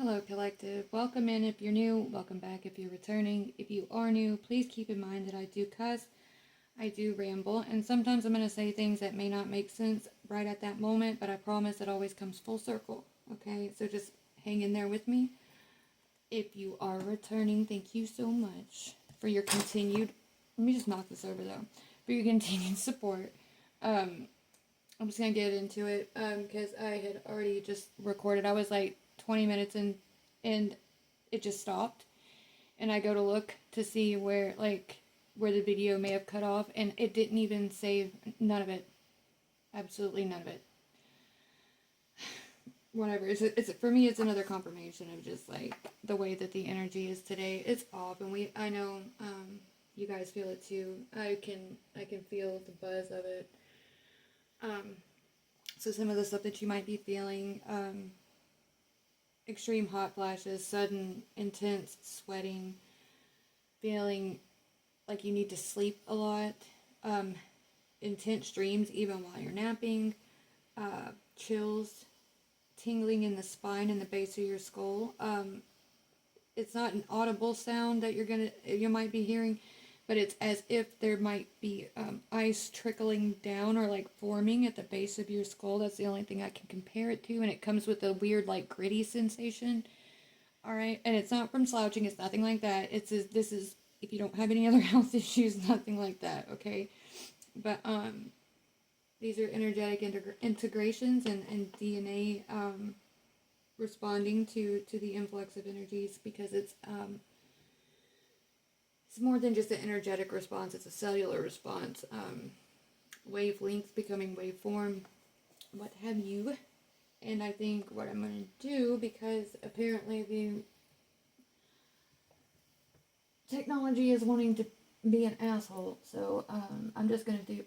Hello, Collective. Welcome in if you're new. Welcome back if you're returning. If you are new, please keep in mind that I do cuss, I do ramble, and sometimes I'm going to say things that may not make sense right at that moment, but I promise it always comes full circle. Okay, so just hang in there with me. If you are returning, thank you so much for your continued. Let me just knock this over though. For your continued support. I'm just gonna get into it because I had already just recorded. I was like 20 minutes in, and it just stopped. And I go to look to see where the video may have cut off, and it didn't even save none of it. Absolutely none of it. Whatever. It's for me. It's another confirmation of just like the way that the energy is today. It's off, and I know you guys feel it too. I can feel the buzz of it. So some of the stuff that you might be feeling, extreme hot flashes, sudden intense sweating, feeling like you need to sleep a lot, intense dreams even while you're napping, chills, tingling in the spine and the base of your skull. It's not an audible sound that you might be hearing, but it's as if there might be ice trickling down or like forming at the base of your skull. That's the only thing I can compare it to, and it comes with a weird like gritty sensation. All right, and it's not from slouching. It's nothing like that. This is if you don't have any other health issues, nothing like that. Okay, but these are energetic integrations and DNA responding to the influx of energies, because it's more than just an energetic response. It's a cellular response. Wavelengths becoming waveform, what have you. And I think what I'm going to do, because apparently the technology is wanting to be an asshole, so I'm just going to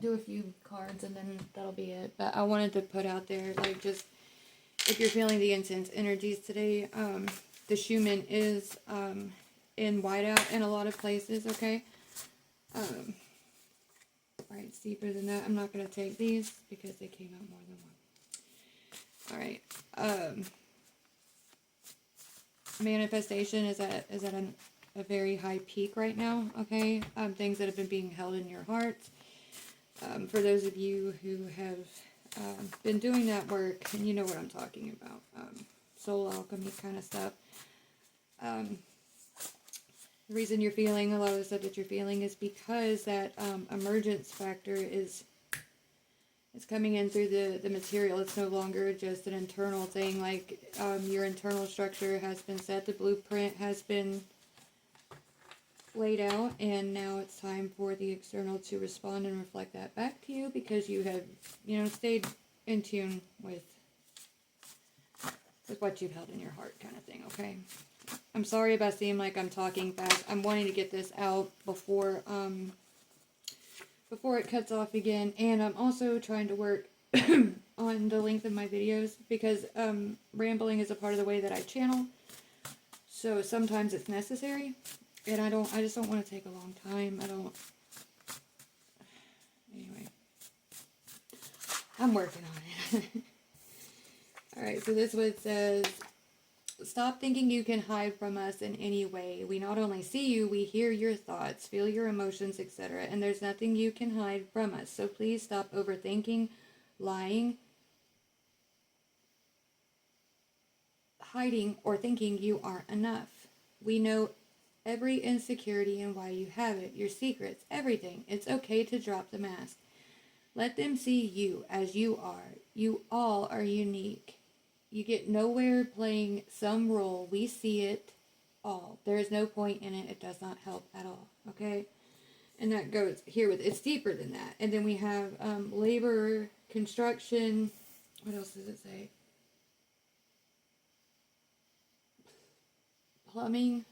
do a few cards and then that'll be it. But I wanted to put out there, like, just if you're feeling the intense energies today, the Schumann is in whiteout in a lot of places, okay? Alright, it's deeper than that. I'm not going to take these because they came out more than one. Alright, manifestation is at a very high peak right now, okay? Things that have been being held in your heart. For those of you who have been doing that work, and you know what I'm talking about, soul alchemy kind of stuff. The reason you're feeling a lot of the stuff that you're feeling is because that emergence factor is coming in through the material. It's no longer just an internal thing. Like your internal structure has been set, the blueprint has been laid out, and now it's time for the external to respond and reflect that back to you, because you have, stayed in tune with what you've held in your heart, kind of thing. Okay, I'm sorry if I seem like I'm talking fast. I'm wanting to get this out before it cuts off again, and I'm also trying to work on the length of my videos, because rambling is a part of the way that I channel, so sometimes it's necessary. And I just don't want to take a long time. Anyway. I'm working on it. Alright, so this one says, stop thinking you can hide from us in any way. We not only see you, we hear your thoughts, feel your emotions, etc. And there's nothing you can hide from us. So please stop overthinking, lying, hiding, or thinking you aren't enough. We know every insecurity and why you have it, your secrets, everything. It's okay to drop the mask. Let them see you as you are. You all are unique. You get nowhere playing some role. We see it all. There is no point in it. It does not help at all. Okay? And that goes here with, it's deeper than that. And then we have labor, construction. What else does it say? Plumbing.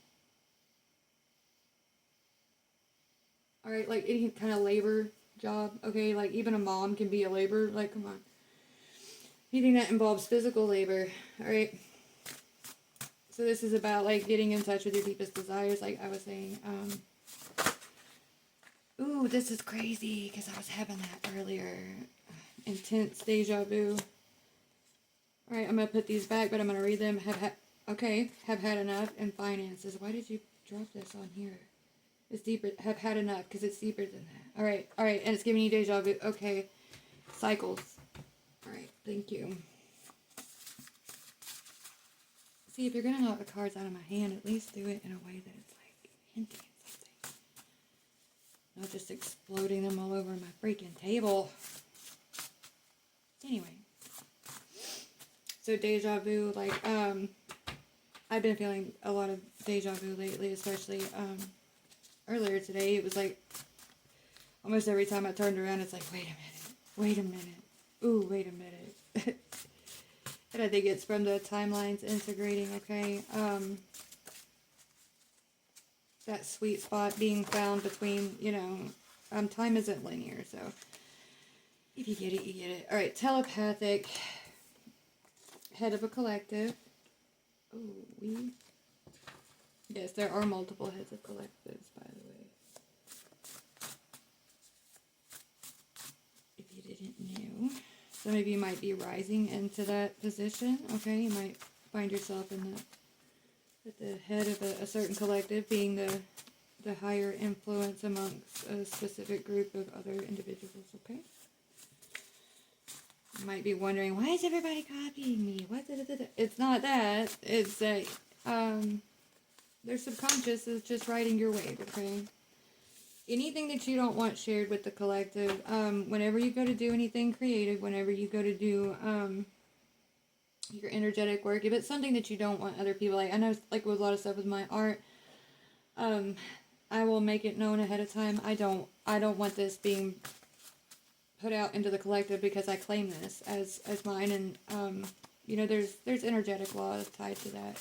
Alright, like any kind of labor job, okay? Like even a mom can be a labor, like come on. Anything that involves physical labor, alright? So this is about like getting in touch with your deepest desires, like I was saying. Ooh, this is crazy, because I was having that earlier. Intense deja vu. Alright, I'm going to put these back, but I'm going to read them. Okay, have had enough. And finances. Why did you drop this on here? It's deeper. Have had enough because it's deeper than that. All right, and it's giving you deja vu. Okay, cycles. All right, thank you. See, if you're gonna knock the cards out of my hand, at least do it in a way that it's like hinting at something, not just exploding them all over my freaking table. Anyway, so deja vu, like I've been feeling a lot of deja vu lately, especially earlier today. It was like almost every time I turned around, it's like, wait a minute, ooh, wait a minute. And I think it's from the timelines integrating, okay? That sweet spot being found between, you know, time isn't linear, so if you get it, you get it. All right, telepathic, head of a collective. Oh, yes, there are multiple heads of collectives, by the way. If you didn't know. Some of you might be rising into that position, okay? You might find yourself at the head of a certain collective, being the higher influence amongst a specific group of other individuals, okay? You might be wondering, why is everybody copying me? It's not that. It's that their subconscious is just riding your wave, okay? Anything that you don't want shared with the collective, whenever you go to do anything creative, whenever you go to do your energetic work, if it's something that you don't want other people, like I know, like with a lot of stuff with my art, I will make it known ahead of time. I don't want this being put out into the collective because I claim this as mine, and you know, there's energetic laws tied to that.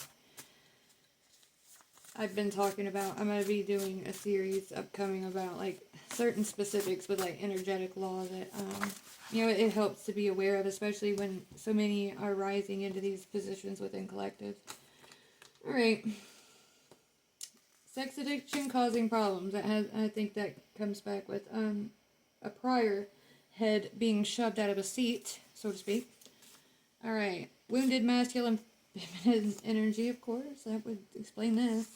I've been talking about, I'm going to be doing a series upcoming about, like, certain specifics with, like, energetic law that, you know, it helps to be aware of, especially when so many are rising into these positions within collectives. Alright. Sex addiction causing problems. I think that comes back with, a prior head being shoved out of a seat, so to speak. Alright. Wounded masculine feminine energy, of course. That would explain this.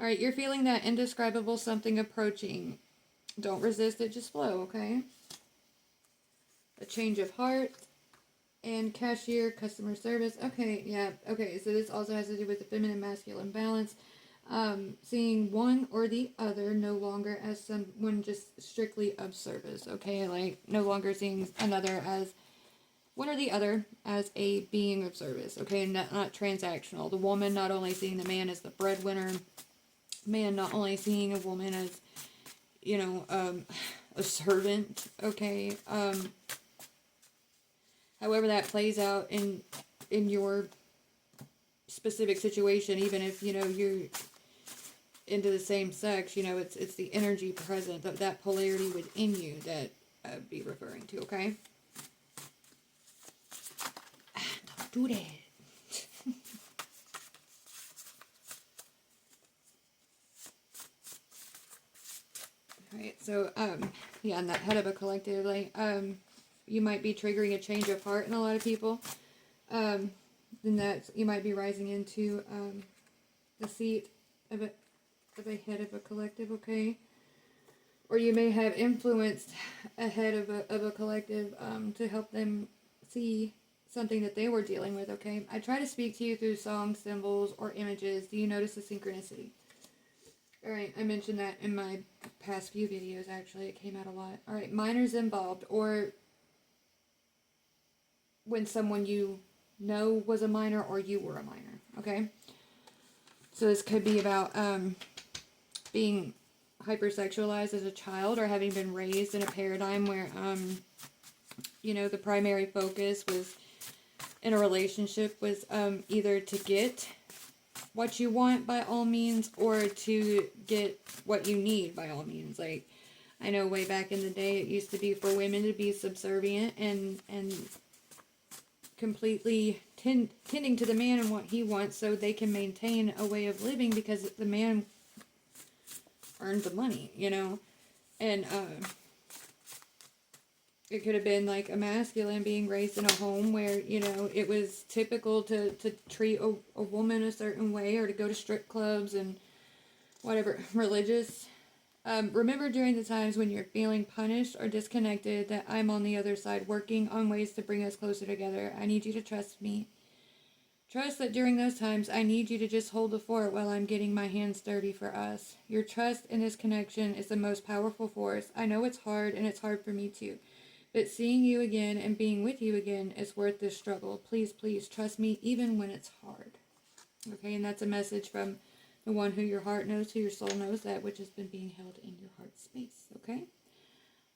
Alright, you're feeling that indescribable something approaching. Don't resist it, just flow, okay? A change of heart. And cashier, customer service. Okay, yeah, okay, so this also has to do with the feminine masculine balance. Seeing one or the other no longer as someone just strictly of service, okay? Like, no longer seeing another as one or the other as a being of service, okay? Not transactional. The woman not only seeing the man as the breadwinner, man not only seeing a woman as, you know, a servant, okay? However that plays out in your specific situation, even if, you know, you're into the same sex, you know, it's the energy present, that polarity within you that I'd be referring to, okay? Don't do that. Alright, so, yeah, and that head of a collective, like, you might be triggering a change of heart in a lot of people. Then that you might be rising into, the seat of a head of a collective, okay? Or you may have influenced a head of a collective, to help them see something that they were dealing with, okay? I try to speak to you through songs, symbols, or images. Do you notice the synchronicity? Alright, I mentioned that in my past few videos, actually. It came out a lot. Alright, minors involved, or when someone you know was a minor, or you were a minor, okay? So this could be about, being hypersexualized as a child, or having been raised in a paradigm where, you know, the primary focus was, in a relationship, was, either to get what you want by all means, or to get what you need by all means. Like, I know way back in the day, it used to be for women to be subservient and completely tending to the man and what he wants, so they can maintain a way of living, because the man earned the money, you know. And It could have been like a masculine being raised in a home where, you know, it was typical to treat a woman a certain way, or to go to strip clubs and whatever, religious. Remember during the times when you're feeling punished or disconnected that I'm on the other side working on ways to bring us closer together. I need you to trust me. Trust that during those times, I need you to just hold the fort while I'm getting my hands dirty for us. Your trust in this connection is the most powerful force. I know it's hard, and it's hard for me too. But seeing you again and being with you again is worth this struggle. Please, please trust me even when it's hard. Okay, and that's a message from the one who your heart knows, who your soul knows, that which has been being held in your heart space. Okay?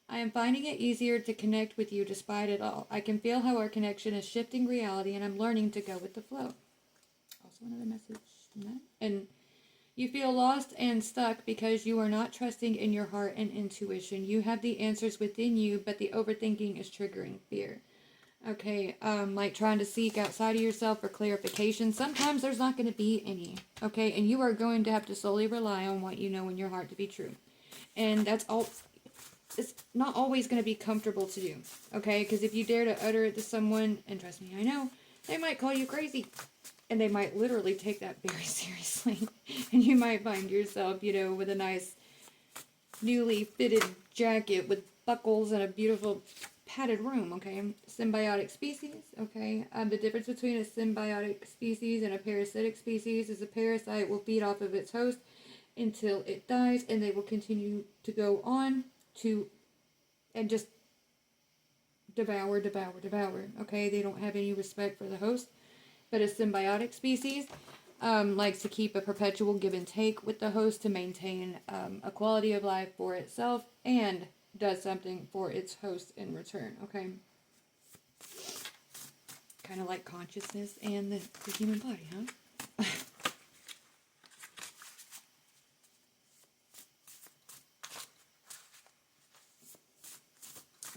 I am finding it easier to connect with you despite it all. I can feel how our connection is shifting reality, and I'm learning to go with the flow. Also another message from that. And you feel lost and stuck because you are not trusting in your heart and intuition. You have the answers within you, but the overthinking is triggering fear. Okay, like trying to seek outside of yourself for clarification. Sometimes there's not going to be any. Okay, and you are going to have to solely rely on what you know in your heart to be true. And that's all. It's not always going to be comfortable to do. Okay, because if you dare to utter it to someone, and trust me, I know, they might call you crazy. And they might literally take that very seriously. And you might find yourself, you know, with a nice newly fitted jacket with buckles and a beautiful padded room, okay? Symbiotic species, okay? The difference between a symbiotic species and a parasitic species is a parasite will feed off of its host until it dies, and they will continue to go on to and just devour, okay? They don't have any respect for the host. But a symbiotic species likes to keep a perpetual give and take with the host to maintain a quality of life for itself, and does something for its host in return, okay? Kind of like consciousness and the human body, huh?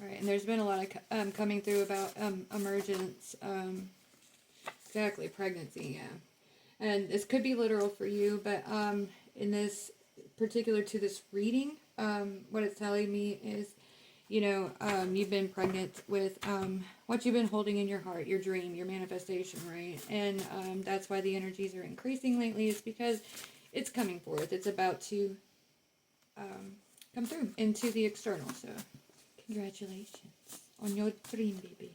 Alright, and there's been a lot of coming through about emergence, exactly, pregnancy, yeah. And this could be literal for you, but in this particular to this reading, what it's telling me is, you know, you've been pregnant with what you've been holding in your heart, your dream, your manifestation, right? And that's why the energies are increasing lately, is because it's coming forth. It's about to come through into the external. So, congratulations on your dream, baby.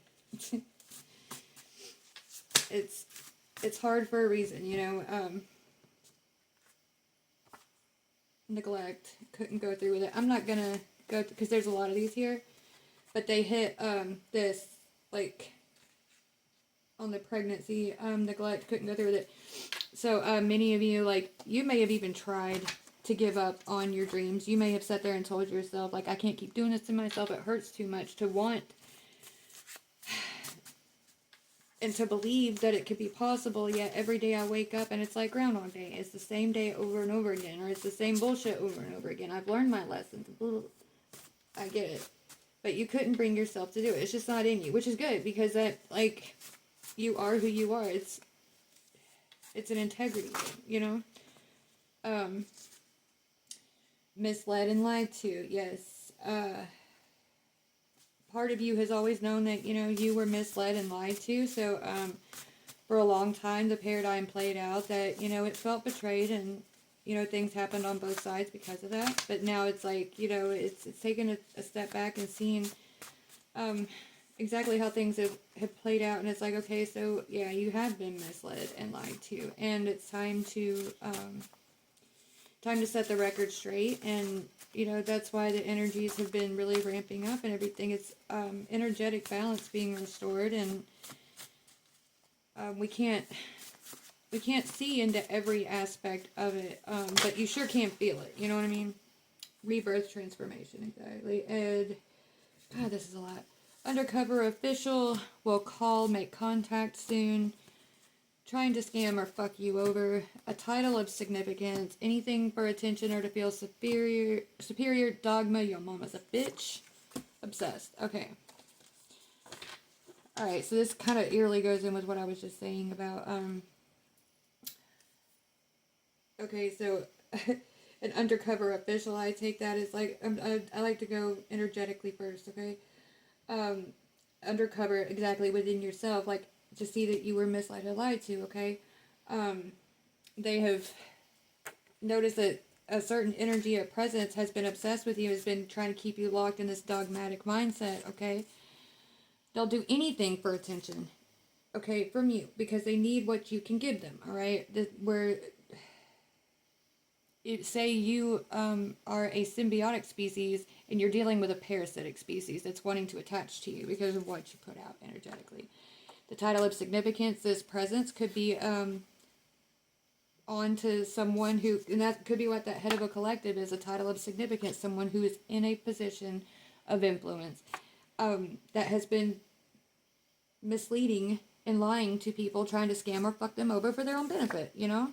It's hard for a reason, you know. Neglect, couldn't go through with it. I'm not gonna go because there's a lot of these here, but they hit this like on the pregnancy neglect, couldn't go through with it. So many of you, like, you may have even tried to give up on your dreams. You may have sat there and told yourself, like, I can't keep doing this to myself, it hurts too much to want and to believe that it could be possible, yet every day I wake up and it's like Groundhog Day. It's the same day over and over again, or it's the same bullshit over and over again. I've learned my lessons. I get it. But you couldn't bring yourself to do it. It's just not in you, which is good, because that, like, you are who you are. It's an integrity thing, you know? Misled and lied to, yes. Part of you has always known that, you know, you were misled and lied to. So, for a long time, the paradigm played out that, you know, it felt betrayed, and, you know, things happened on both sides because of that. But now it's like, you know, it's taken a step back and seeing exactly how things have played out. And it's like, okay, so, yeah, you have been misled and lied to. And it's time to set the record straight. And, you know, that's why the energies have been really ramping up and everything. It's energetic balance being restored, and we can't see into every aspect of it, but you sure can feel it, you know what I mean? Rebirth, transformation, exactly. And God, this is a lot. Undercover official will call, make contact soon. Trying to scam or fuck you over. A title of significance. Anything for attention or to feel superior. Dogma. Your mama's a bitch. Obsessed. Okay. Alright, so this kind of eerily goes in with what I was just saying about, okay, so an undercover official, I take that as like, I like to go energetically first, okay? um, undercover exactly within yourself, like to see that you were misled or lied to, okay? Um, they have noticed that a certain energy or presence has been obsessed with you, has been trying to keep you locked in this dogmatic mindset, okay? They'll do anything for attention, okay, from you, because they need what you can give them, all right? Where say you are a symbiotic species and you're dealing with a parasitic species that's wanting to attach to you because of what you put out energetically. The title of significance, this presence could be on to someone who, and that could be what that head of a collective is, a title of significance, someone who is in a position of influence that has been misleading and lying to people, trying to scam or fuck them over for their own benefit, you know?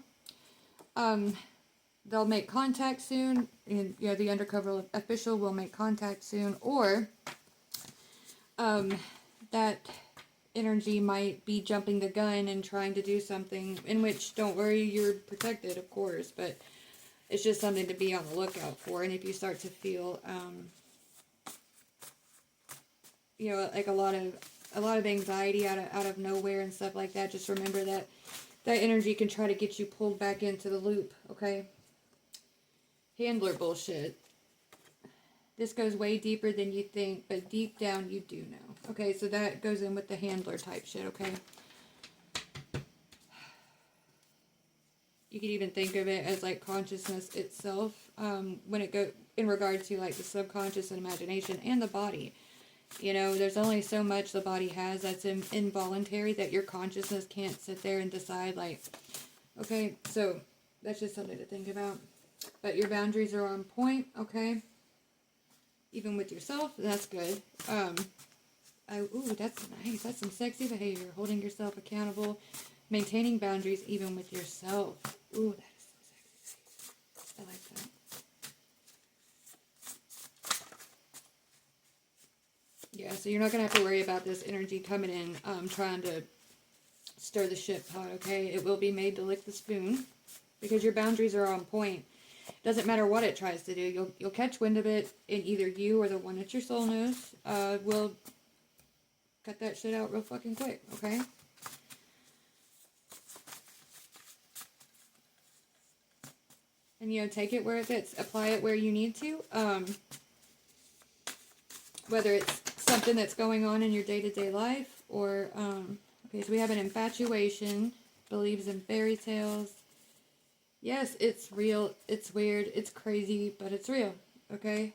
They'll make contact soon, and the undercover official will make contact soon, or that energy might be jumping the gun and trying to do something, in which, don't worry, you're protected, of course, but it's just something to be on the lookout for. And if you start to feel like a lot of anxiety out of nowhere and stuff like that, just remember that energy can try to get you pulled back into the loop, okay? Handler bullshit. This goes way deeper than you think, but deep down you do know. Okay, so that goes in with the handler type shit, okay? You could even think of it as like consciousness itself, when it go in regard to like the subconscious and imagination and the body. There's only so much the body has that's involuntary, that your consciousness can't sit there and decide, like, okay, so that's just something to think about. But your boundaries are on point, okay? Even with yourself, that's good. Ooh, that's nice. That's some sexy behavior. Holding yourself accountable, maintaining boundaries even with yourself. Ooh, that is so sexy. I like that. Yeah, so you're not going to have to worry about this energy coming in, trying to stir the shit pot, okay? It will be made to lick the spoon, because your boundaries are on point. Doesn't matter what it tries to do. You'll catch wind of it, and either you or the one that your soul knows will cut that shit out real fucking quick, okay? And, take it where it fits. Apply it where you need to. Whether it's something that's going on in your day-to-day life, or, okay, so we have an infatuation, believes in fairy tales. Yes, it's real, it's weird, it's crazy, but it's real, okay?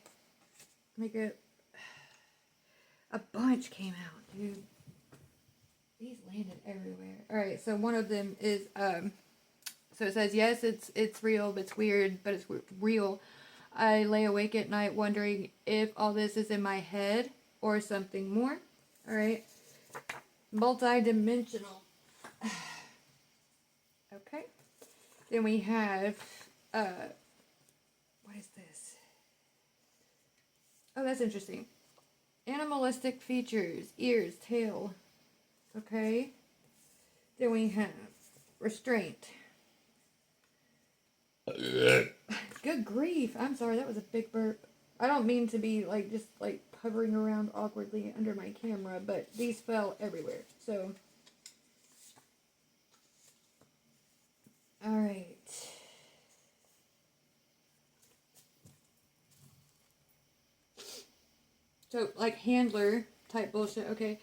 A bunch came out, dude. These landed everywhere. Alright, so one of them is, so it says, yes, it's real, but it's weird, but it's real. I lay awake at night wondering if all this is in my head or something more. Alright. Multi-dimensional. Okay. Then we have, what is this? Oh, that's interesting. Animalistic features, ears, tail. Okay. Then we have restraint. Good grief. I'm sorry, that was a big burp. I don't mean to be just hovering around awkwardly under my camera, but these fell everywhere. So, alright. So, handler type bullshit, okay.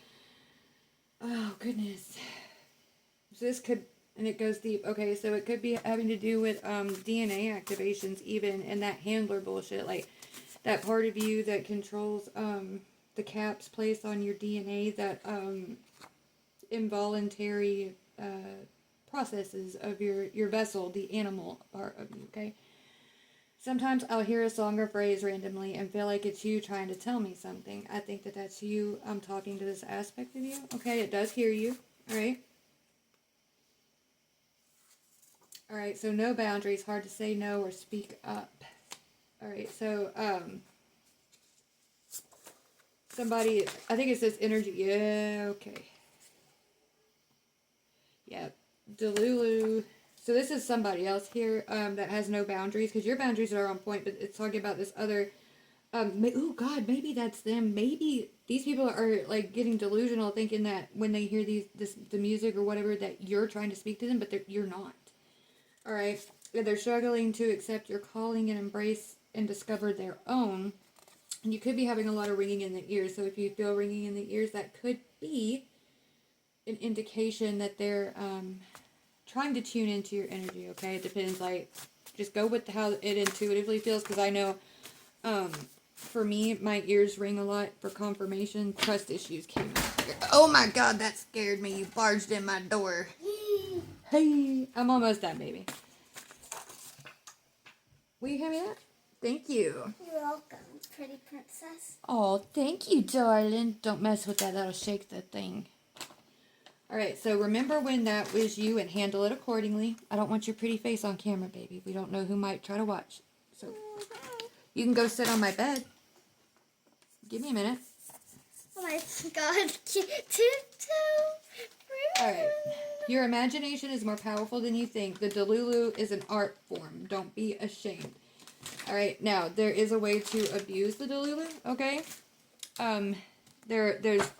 Oh, goodness. So this could, and it goes deep. Okay, so it could be having to do with DNA activations even, and that handler bullshit. Like, that part of you that controls the caps placed on your DNA, that involuntary processes of your vessel, the animal part of you, okay? Sometimes I'll hear a song or phrase randomly and feel like it's you trying to tell me something. I think that that's you talking to this aspect of you. Okay, it does hear you. Alright? Alright, so no boundaries. Hard to say no or speak up. Alright, so, somebody, I think it says energy. Yeah, okay. Yeah, Delulu. So this is somebody else here that has no boundaries, because your boundaries are on point, but it's talking about this other Oh God, maybe that's them. Maybe these people are like getting delusional, thinking that when they hear the music or whatever, that you're trying to speak to them, but you're not. All right, they're struggling to accept your calling and embrace and discover their own. And you could be having a lot of ringing in the ears. So if you feel ringing in the ears, that could be an indication that they're trying to tune into your energy. Okay, it depends. Like, just go with how it intuitively feels, because I know. For me, my ears ring a lot for confirmation. Trust issues came out. Oh my God, that scared me. You barged in my door. Hey, I'm almost done, baby. Will you hand me that? Thank you. You're welcome, pretty princess. Oh, thank you, darling. Don't mess with that. That'll shake the thing. All right, so remember when that was you and handle it accordingly. I don't want your pretty face on camera, baby. We don't know who might try to watch. So you can go sit on my bed. Give me a minute. Oh my God. Alright. Your imagination is more powerful than you think. The Delulu is an art form. Don't be ashamed. Alright, now, there is a way to abuse the Delulu, okay? There's,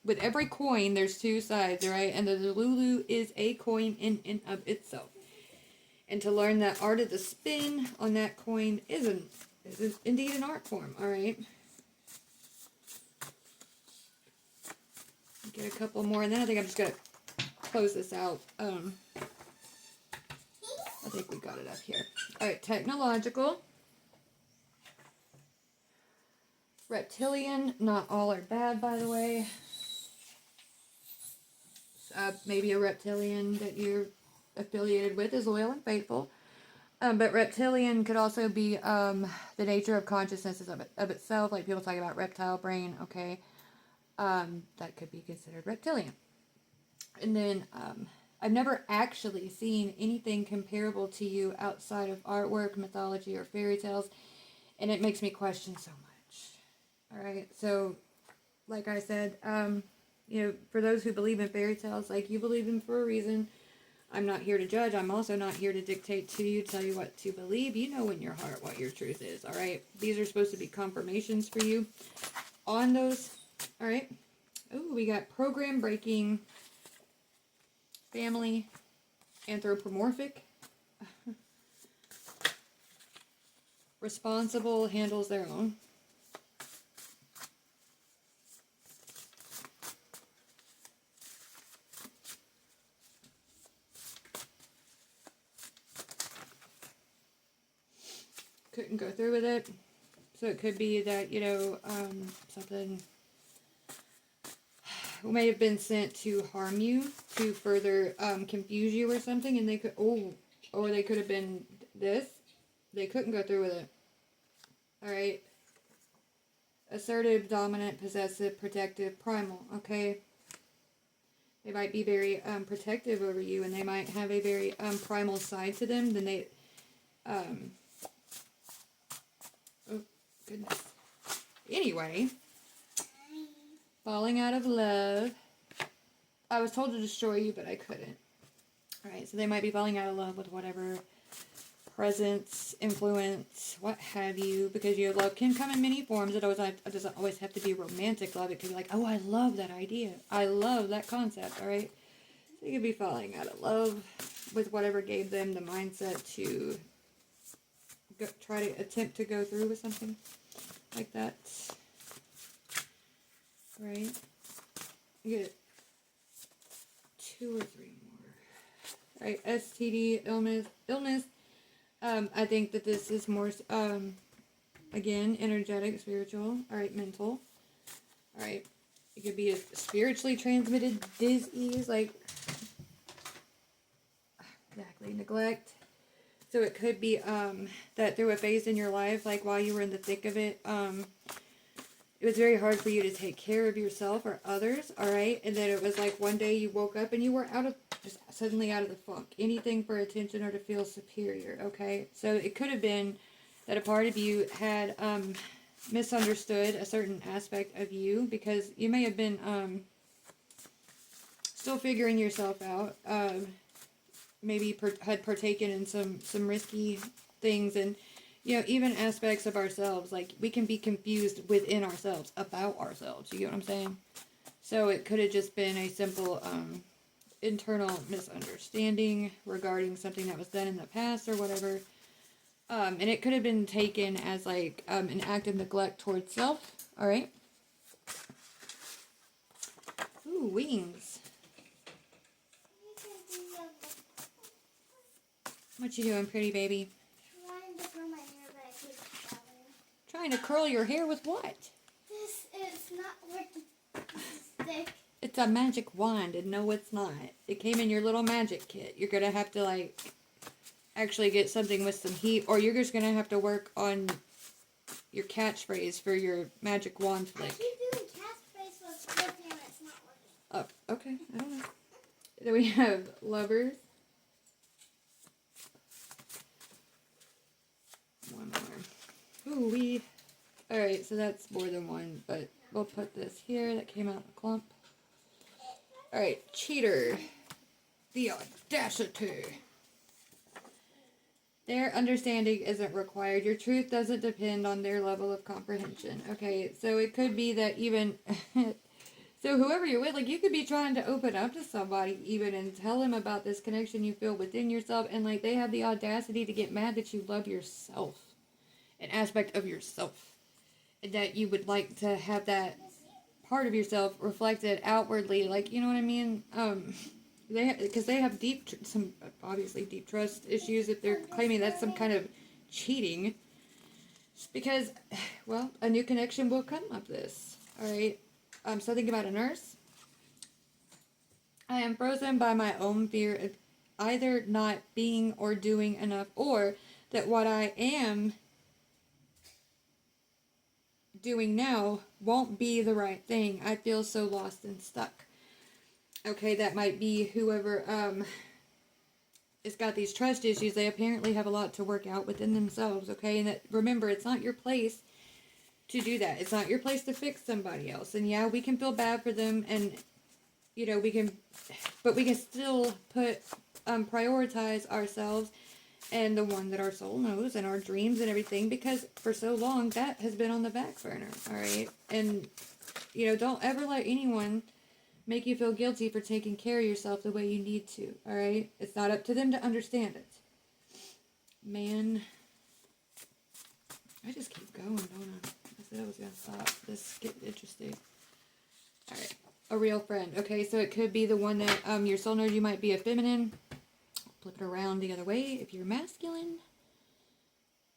with every coin, there's two sides, alright? And the Delulu is a coin in and of itself. And to learn that art of the spin on that coin is indeed an art form, alright? Get a couple more, and then I think I'm just going to close this out. I think we got it up here. Alright, technological. Reptilian. Not all are bad, by the way. Maybe a reptilian that you're affiliated with is loyal and faithful. But reptilian could also be the nature of consciousness of itself. Like people talk about reptile brain, okay? That could be considered reptilian. And then I've never actually seen anything comparable to you outside of artwork, mythology, or fairy tales, and it makes me question so much. Alright, so like I said, for those who believe in fairy tales, like you believe them for a reason. I'm not here to judge. I'm also not here to dictate to you, tell you what to believe. You know in your heart what your truth is, alright? These are supposed to be confirmations for you on those. Alright. Oh, we got program breaking, family, anthropomorphic, responsible, handles their own. Couldn't go through with it. So it could be that, something may have been sent to harm you, to further confuse you or something, and they could, or they could have been this. They couldn't go through with it. Alright. Assertive, dominant, possessive, protective, primal, okay? They might be very protective over you, and they might have a very primal side to them. Then they, oh, goodness. Anyway, falling out of love. I was told to destroy you, but I couldn't. Alright, so they might be falling out of love with whatever presence, influence, what have you, because your love can come in many forms. It doesn't always have to be romantic love. It could be like, oh, I love that idea. I love that concept, alright? So you could be falling out of love with whatever gave them the mindset to try to attempt to go through with something like that. Right? You get 2 or 3 more. Right, STD, illness. I think that this is more, again, energetic, spiritual, alright, mental. Alright, it could be a spiritually transmitted disease, like, exactly, neglect. So it could be, that through a phase in your life, like while you were in the thick of it, it was very hard for you to take care of yourself or others, alright? And then it was like one day you woke up and you were just suddenly out of the funk. Anything for attention or to feel superior, okay? So it could have been that a part of you had misunderstood a certain aspect of you, because you may have been still figuring yourself out. Maybe had partaken in some risky things, and you know, even aspects of ourselves, like we can be confused within ourselves about ourselves. You get what I'm saying? So it could have just been a simple internal misunderstanding regarding something that was done in the past or whatever. And it could have been taken as like an act of neglect towards self. All right. Ooh, wings. What you doing, pretty baby? Trying to curl my hair, but I keep falling. Trying to curl your hair with what? This is not working. This is thick. It's a magic wand, and no, it's not. It came in your little magic kit. You're gonna have to like actually get something with some heat, or you're just gonna have to work on your catchphrase for your magic wand I flick. keep doing catchphrase with flipping and it's not working. Oh, okay. I don't know. Then we have lovers. One more. Ooh, alright, so that's more than one, but we'll put this here. That came out in a clump. Alright, cheater. The audacity. Their understanding isn't required. Your truth doesn't depend on their level of comprehension. Okay, so it could be that even... So whoever you're with, like, you could be trying to open up to somebody even and tell them about this connection you feel within yourself, and like they have the audacity to get mad that you love yourself, an aspect of yourself, and that you would like to have that part of yourself reflected outwardly, like, you know what I mean? Because they have some obviously deep trust issues if they're claiming that's some kind of cheating. Because, well, a new connection will come of this. All right. So think about a nurse. I am frozen by my own fear of either not being or doing enough, or that what I am doing now won't be the right thing. I feel so lost and stuck. Okay, that might be whoever has got these trust issues. They apparently have a lot to work out within themselves, okay? And that, remember, it's not your place to do that. It's not your place to fix somebody else. And yeah, we can feel bad for them, and you know, we can still prioritize ourselves and the one that our soul knows and our dreams and everything, because for so long that has been on the back burner. All right. And you know, don't ever let anyone make you feel guilty for taking care of yourself the way you need to. All right. It's not up to them to understand it. Man, I just keep going, don't I? I said I was going to stop. This get interesting. Alright. A real friend. Okay, so it could be the one that your soul knows you might be a feminine. Flip it around the other way if you're masculine.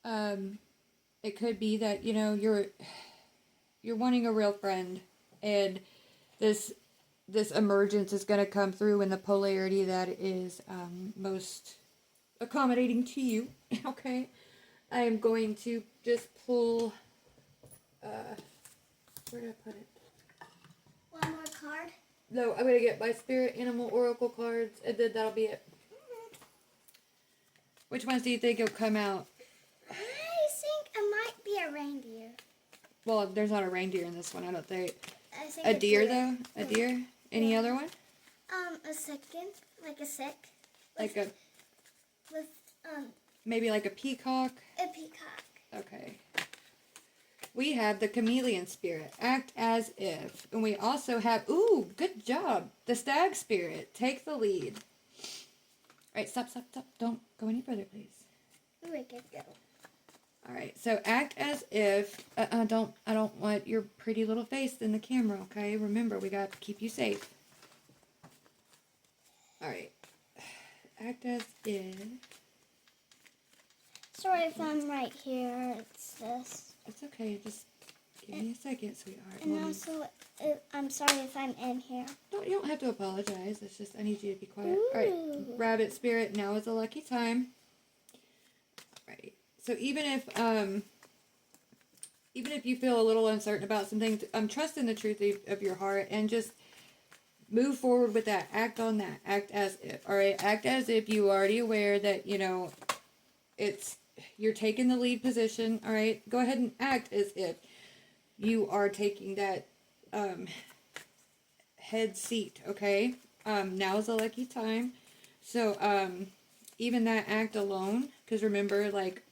It could be that, you know, you're wanting a real friend, and this emergence is going to come through in the polarity that is most accommodating to you. Okay. I am going to just pull, where did I put it? One more card. No, I'm going to get my spirit animal oracle cards, and then that'll be it. Which ones do you think will come out? I think it might be a reindeer. Well, there's not a reindeer in this one, I don't think. I think A deer, though? A deer? Any other one? A second, like a sick. Like a, With, maybe like a peacock? a peacock. Okay. We have the chameleon spirit, act as if. And we also have, ooh, good job, the stag spirit, take the lead. Alright, stop. Don't go any further, please. Ooh, I could go. Alright, so act as if, I don't want your pretty little face in the camera, okay? Remember, we got to keep you safe. Alright. Act as if. Sorry if I'm right here. It's this. It's okay, just give me a second, sweetheart. And also, I'm sorry if I'm in here. You don't have to apologize. It's just I need you to be quiet. Ooh. All right, rabbit spirit. Now is a lucky time. All right. So even if you feel a little uncertain about some things, trust in the truth of your heart and just move forward with that. Act on that. Act as if. All right. Act as if you are already aware that you're taking the lead position. All right. Go ahead and act as if you are taking that head seat. Okay. Now is a lucky time. So even that act alone, because remember, like,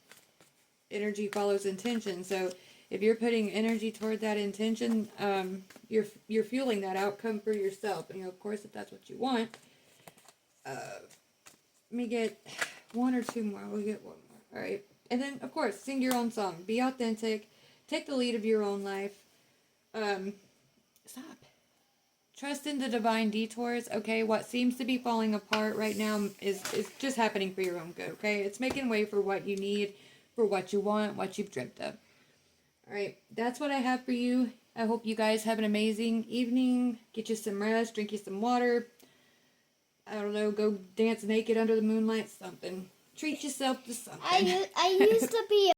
energy follows intention. So if you're putting energy toward that intention, you're fueling that outcome for yourself. And of course, if that's what you want, let me get one or two more. We'll get one more. All right. And then, of course, sing your own song. Be authentic. Take the lead of your own life. Stop. Trust in the divine detours, okay? What seems to be falling apart right now is just happening for your own good, okay? It's making way for what you need, for what you want, what you've dreamt of. All right, that's what I have for you. I hope you guys have an amazing evening. Get you some rest, drink you some water. I don't know, go dance naked under the moonlight, something. Treat yourself to something. I used to be